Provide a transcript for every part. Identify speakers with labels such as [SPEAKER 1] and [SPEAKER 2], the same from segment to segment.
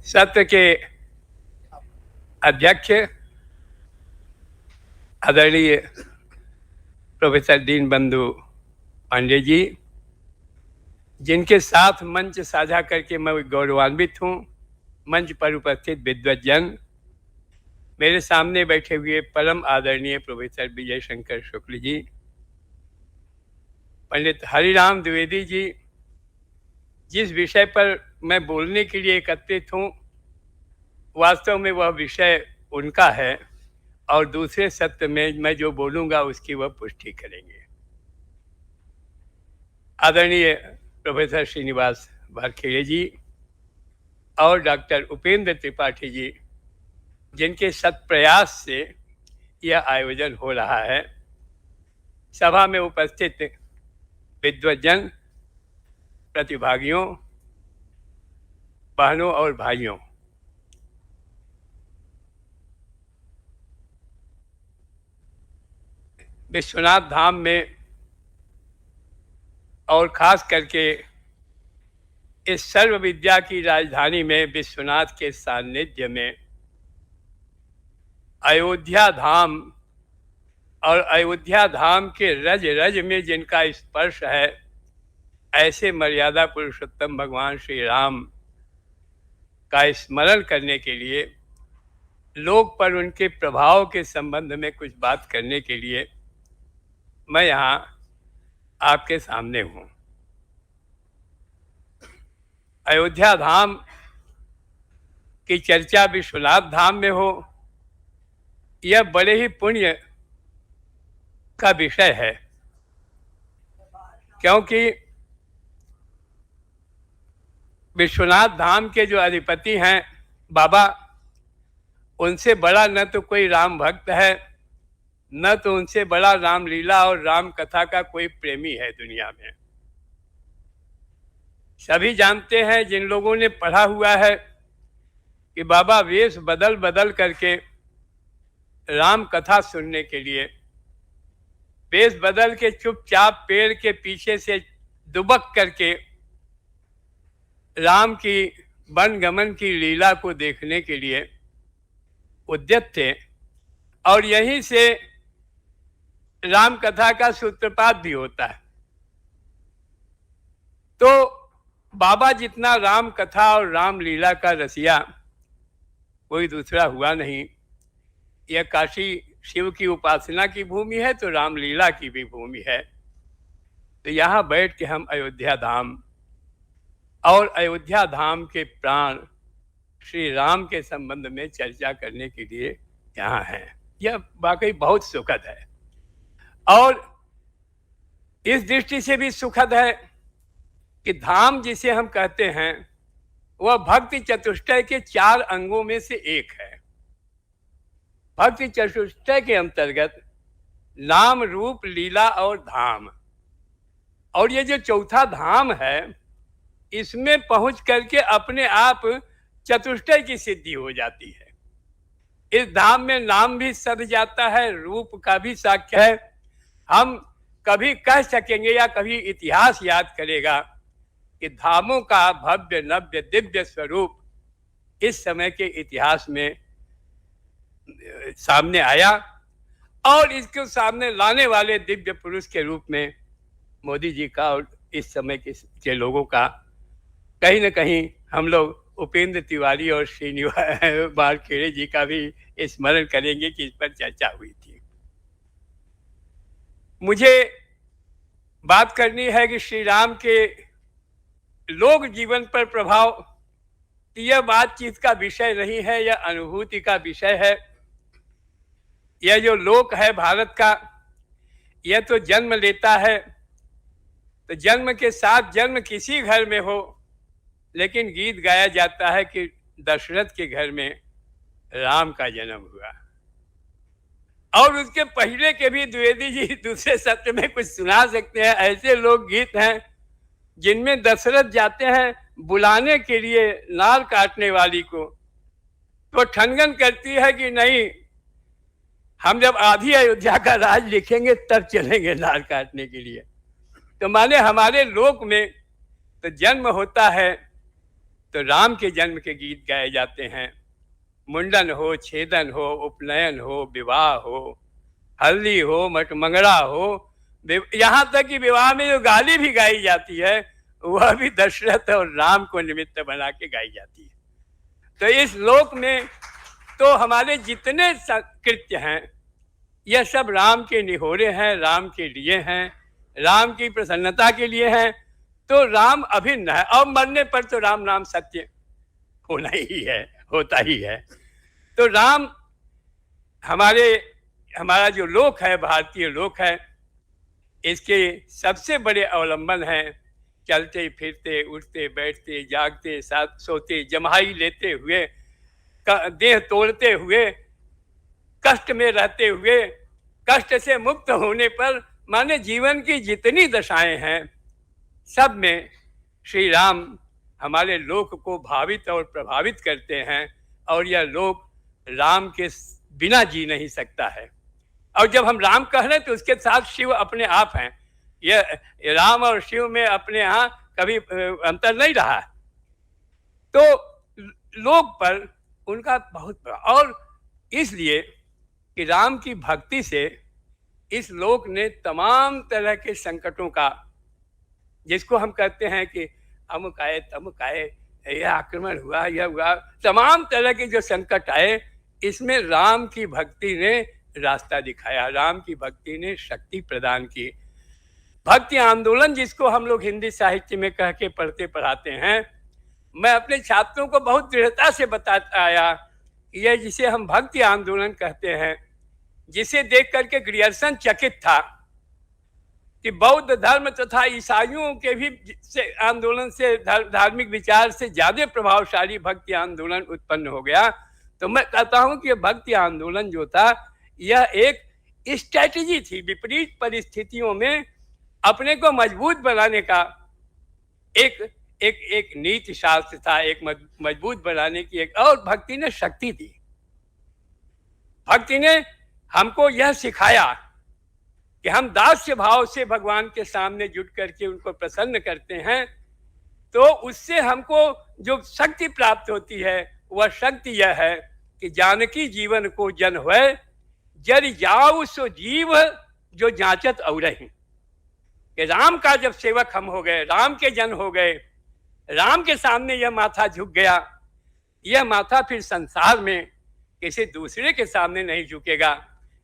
[SPEAKER 1] सत्र के अध्यक्ष आदरणीय प्रोफेसर दीनबंधु पांडे जी, जिनके साथ मंच साझा करके मैं गौरवान्वित हूँ। मंच पर उपस्थित विद्वज्जन, मेरे सामने बैठे हुए परम आदरणीय प्रोफेसर विजय शंकर शुक्ल जी, पंडित हरिराम द्विवेदी जी, जिस विषय पर मैं बोलने के लिए एकत्रित हूँ वास्तव में वह विषय उनका है और दूसरे सत्र में मैं जो बोलूँगा उसकी वह पुष्टि करेंगे। आदरणीय प्रोफेसर श्रीनिवास वारखेड़े जी और डॉक्टर उपेंद्र त्रिपाठी जी, जिनके सत प्रयास से यह आयोजन हो रहा है। सभा में उपस्थित विद्वज्जन, प्रतिभागियों, बहनों और भाइयों, विश्वनाथ धाम में और खास करके इस सर्व विद्या की राजधानी में विश्वनाथ के सानिध्य में अयोध्या धाम और अयोध्या धाम के रज रज में जिनका स्पर्श है, ऐसे मर्यादा पुरुषोत्तम भगवान श्री राम का स्मरण करने के लिए, लोक पर उनके प्रभाव के संबंध में कुछ बात करने के लिए मैं यहाँ आपके सामने हूँ। अयोध्या धाम की चर्चा विश्वनाथ धाम में हो, यह बड़े ही पुण्य का विषय है, क्योंकि विश्वनाथ धाम के जो अधिपति हैं बाबा, उनसे बड़ा न तो कोई राम भक्त है, न तो उनसे बड़ा रामलीला और राम कथा का कोई प्रेमी है दुनिया में। सभी जानते हैं, जिन लोगों ने पढ़ा हुआ है, कि बाबा वेश बदल बदल करके राम कथा सुनने के लिए, वेश बदल के चुपचाप पेड़ के पीछे से दुबक करके राम की वनगमन की लीला को देखने के लिए उद्यत थे, और यहीं से राम कथा का सूत्रपात भी होता है। तो बाबा जितना राम कथा और राम लीला का रसिया कोई दूसरा हुआ नहीं। यह काशी शिव की उपासना की भूमि है तो रामलीला की भी भूमि है। तो यहाँ बैठ के हम अयोध्या धाम और अयोध्या धाम के प्राण श्री राम के संबंध में चर्चा करने के लिए यहाँ हैं। यह वाकई बहुत सुखद है, और इस दृष्टि से भी सुखद है कि धाम जिसे हम कहते हैं वह भक्ति चतुष्टय के 4 अंगों में से एक है। भक्ति चतुष्टय के अंतर्गत नाम, रूप, लीला और धाम, और ये जो चौथा धाम है, इसमें पहुंच करके अपने आप चतुष्टय की सिद्धि हो जाती है। इस धाम में नाम भी सध जाता है, रूप का भी साक्ष्य है। हम कभी कह सकेंगे या कभी इतिहास याद करेगा कि धामों का भव्य नव्य दिव्य स्वरूप इस समय के इतिहास में सामने आया, और इसको सामने लाने वाले दिव्य पुरुष के रूप में मोदी जी का और इस समय के लोगों का कहीं न कहीं हम लोग उपेंद्र तिवारी और श्रीनिवास वारखेड़े जी का भी स्मरण करेंगे कि इस पर चर्चा हुई थी। मुझे बात करनी है कि श्री राम के लोक जीवन पर प्रभाव, यह बातचीत का विषय नहीं है, यह अनुभूति का विषय है। यह जो लोक है भारत का, यह तो जन्म लेता है, तो जन्म के साथ जन्म किसी घर में हो, लेकिन गीत गाया जाता है कि दशरथ के घर में राम का जन्म हुआ। और उसके पहले के भी द्विवेदी जी दूसरे सत्र में कुछ सुना सकते हैं। ऐसे लोक गीत हैं जिनमें दशरथ जाते हैं बुलाने के लिए नाल काटने वाली को, तो ठनगन करती है कि नहीं, हम जब आधी अयोध्या का राज लिखेंगे तब चलेंगे नाल काटने के लिए। तो माने हमारे लोक में तो जन्म होता है तो राम के जन्म के गीत गाए जाते हैं। मुंडन हो, छेदन हो, उपनयन हो, विवाह हो, हल्दी हो, मटमंगड़ा हो, यहाँ तक कि विवाह में जो गाली भी गाई जाती है वह भी दशरथ और राम को निमित्त बना के गाई जाती है। तो इस लोक में तो हमारे जितने कृत्य हैं यह सब राम के निहोरे हैं, राम के लिए हैं, राम की प्रसन्नता के लिए हैं। तो राम अभिन्न है और मरने पर तो राम नाम सत्य होना ही है, होता ही है। तो राम हमारा जो लोक है, भारतीय लोक है, इसके सबसे बड़े अवलंबन हैं चलते फिरते, उठते बैठते, जागते, साथ सोते, जम्हाई लेते हुए, देह तोड़ते हुए, कष्ट में रहते हुए, कष्ट से मुक्त होने पर, माने जीवन की जितनी दशाएं हैं सब में श्री राम हमारे लोक को भावित और प्रभावित करते हैं। और यह लोक राम के बिना जी नहीं सकता है। और जब हम राम कह रहे हैं तो उसके साथ शिव अपने आप हैं। यह राम और शिव में अपने यहाँ कभी अंतर नहीं रहा। तो लोक पर उनका बहुत बड़ा, और इसलिए कि राम की भक्ति से इस लोक ने तमाम तरह के संकटों का, जिसको हम कहते हैं कि अमुक आए तमुक आए, यह आक्रमण हुआ, यह हुआ, तमाम तरह के जो संकट आए, इसमें राम की भक्ति ने रास्ता दिखाया, राम की भक्ति ने शक्ति प्रदान की। भक्ति आंदोलन जिसको हम लोग हिंदी साहित्य में कह के पढ़ते पढ़ाते हैं, मैं अपने छात्रों को बहुत दृढ़ता से बताता आया, यह जिसे हम भक्ति आंदोलन कहते हैं, जिसे देख करके ग्रियर्सन चकित था कि बौद्ध धर्म तथा ईसाइयों के भी आंदोलन से, धार्मिक विचार से ज्यादा प्रभावशाली भक्ति आंदोलन उत्पन्न हो गया। तो मैं कहता हूं कि भक्ति आंदोलन जो था यह एक स्ट्रैटेजी थी, विपरीत परिस्थितियों में अपने को मजबूत बनाने का एक नीति शास्त्र था, एक मजबूत बनाने की एक। और भक्ति ने शक्ति दी। भक्ति ने हमको यह सिखाया कि हम दास्य भाव से भगवान के सामने जुट करके उनको प्रसन्न करते हैं तो उससे हमको जो शक्ति प्राप्त होती है वह शक्ति यह है कि जानकी जीवन को जन होए, जर जाऊ सो जीव जो जांचत औरहि। कि राम का जब सेवक हम हो गए, राम के जन हो गए, राम के सामने यह माथा झुक गया, यह माथा फिर संसार में किसी दूसरे के सामने नहीं झुकेगा।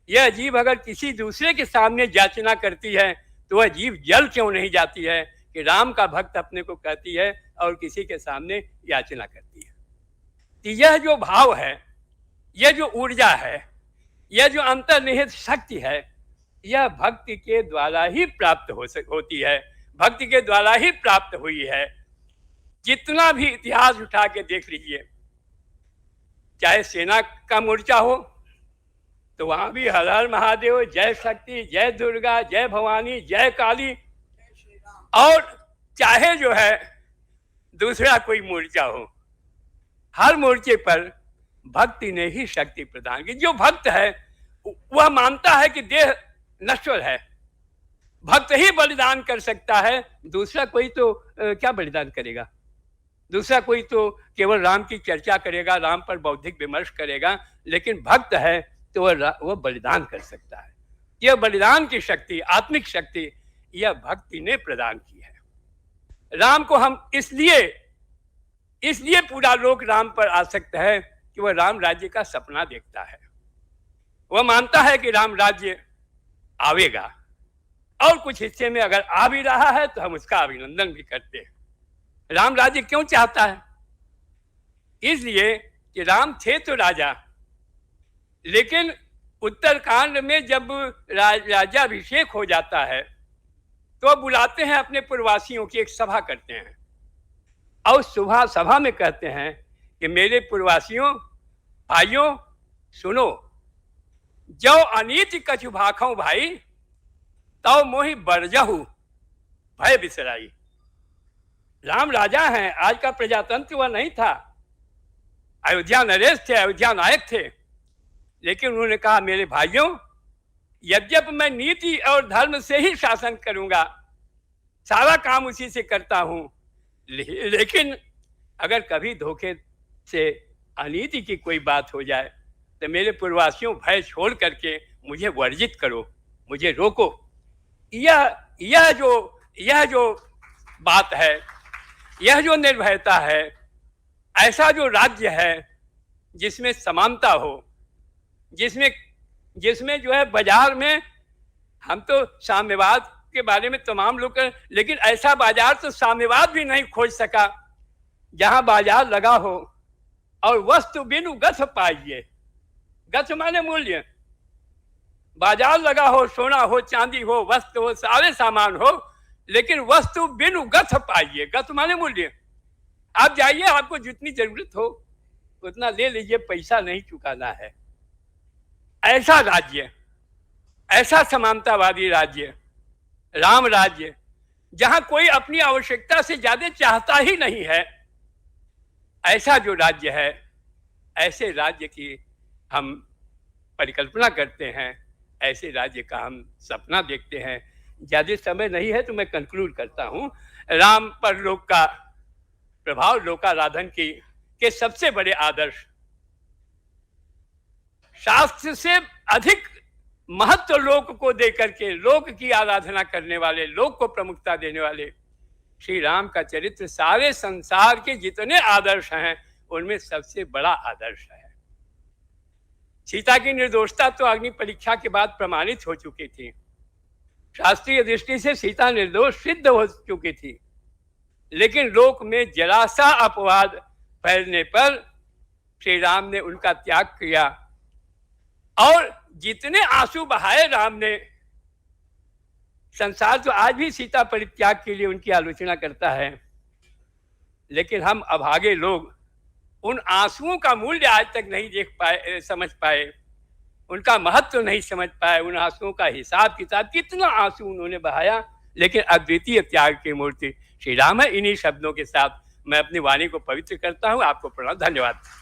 [SPEAKER 1] यह जीव अगर किसी दूसरे के सामने याचना करती है तो वह जीव जल क्यों नहीं जाती है कि राम का भक्त अपने को कहती है और किसी के सामने याचना करती है। तो यह जो भाव है, यह जो ऊर्जा है, यह जो अंतर्निहित शक्ति है, यह भक्ति के द्वारा ही प्राप्त होती है, भक्ति के द्वारा ही प्राप्त हुई है। जितना भी इतिहास उठा के देख लीजिए, चाहे सेना का मोर्चा हो तो वहां भी हर हर महादेव, जय शक्ति, जय दुर्गा, जय भवानी, जय काली। और चाहे जो है दूसरा कोई मोर्चा हो, हर मोर्चे पर भक्ति ने ही शक्ति प्रदान की। जो भक्त है वह मानता है कि देह नश्वर है, भक्त ही बलिदान कर सकता है, दूसरा कोई तो क्या बलिदान करेगा। दूसरा कोई तो केवल राम की चर्चा करेगा, राम पर बौद्धिक विमर्श करेगा, लेकिन भक्त है तो वह बलिदान कर सकता है। यह बलिदान की शक्ति, आत्मिक शक्ति, यह भक्ति ने प्रदान की है। राम को हम इसलिए पूरा लोक राम पर आसक्त है कि वह राम राज्य का सपना देखता है। वह मानता है कि राम राज्य आवेगा और कुछ हिस्से में अगर आ भी रहा है तो हम उसका अभिनंदन भी करते हैं। राम राज्य क्यों चाहता है? इसलिए कि राम थे तो राजा, लेकिन उत्तरकांड में जब राज्याभिषेक हो जाता है तो बुलाते हैं अपने पूर्ववासियों की, एक सभा करते हैं और सभा में कहते हैं कि मेरे पूर्ववासियों, भाइयों सुनो, जो अनीति कछु भाखों भाई, तो मोहि बरजहु भय बिसराई। राम राजा हैं, आज का प्रजातंत्र वह नहीं था, अयोध्या नरेश थे, अयोध्या नायक थे, लेकिन उन्होंने कहा मेरे भाइयों, यद्यपि मैं नीति और धर्म से ही शासन करूंगा, सारा काम उसी से करता हूं, लेकिन अगर कभी धोखे से अनीति की कोई बात हो जाए तो मेरे पूर्ववासियों भय छोड़ करके मुझे वर्जित करो, मुझे रोको। यह यह जो बात है, यह जो निर्भयता है, ऐसा जो राज्य है जिसमें समानता हो, जिसमें जिसमें जो है बाजार में, हम तो साम्यवाद के बारे में तमाम लोग कर, लेकिन ऐसा बाजार तो साम्यवाद भी नहीं खोज सका जहां बाजार लगा हो और वस्तु बिनु गथ पाइए। गथ माने मूल्य। बाजार लगा हो, सोना हो, चांदी हो, वस्त्र हो, सारे सामान हो, लेकिन वस्तु बिनु गथ पाइए। गथ माने मूल्य। आप जाइए, आपको जितनी जरूरत हो उतना ले लीजिए, पैसा नहीं चुकाना है। ऐसा राज्य, ऐसा समानतावादी राज्य, राम राज्य, जहां कोई अपनी आवश्यकता से ज्यादा चाहता ही नहीं है, ऐसा जो राज्य है, ऐसे राज्य की हम परिकल्पना करते हैं, ऐसे राज्य का हम सपना देखते हैं। ज्यादा समय नहीं है तो मैं कंक्लूड करता हूं। राम पर लोक का प्रभाव, लोकाराधन के सबसे बड़े आदर्श, शास्त्र से अधिक महत्व लोक को देकर के लोक की आराधना करने वाले, लोक को प्रमुखता देने वाले श्री राम का चरित्र सारे संसार के जितने आदर्श हैं उनमें सबसे बड़ा आदर्श है। सीता की निर्दोषता तो अग्नि परीक्षा के बाद प्रमाणित हो चुकी थी। शास्त्रीय दृष्टि से सीता निर्दोष सिद्ध हो चुकी थी, लेकिन लोक में जरा सा अपवाद फैलने पर श्री राम ने उनका त्याग किया और जितने आंसू बहाए राम ने, संसार तो आज भी सीता परित्याग के लिए उनकी आलोचना करता है, लेकिन हम अभागे लोग उन आंसुओं का मूल्य आज तक नहीं देख पाए, समझ पाए, उनका महत्व नहीं समझ पाए। उन आंसुओं का हिसाब किताब, कितना आंसू उन्होंने बहाया, लेकिन अद्वितीय त्याग की मूर्ति श्री राम है। इन्हीं शब्दों के साथ मैं अपनी वाणी को पवित्र करता हूं। आपको प्रणाम, धन्यवाद।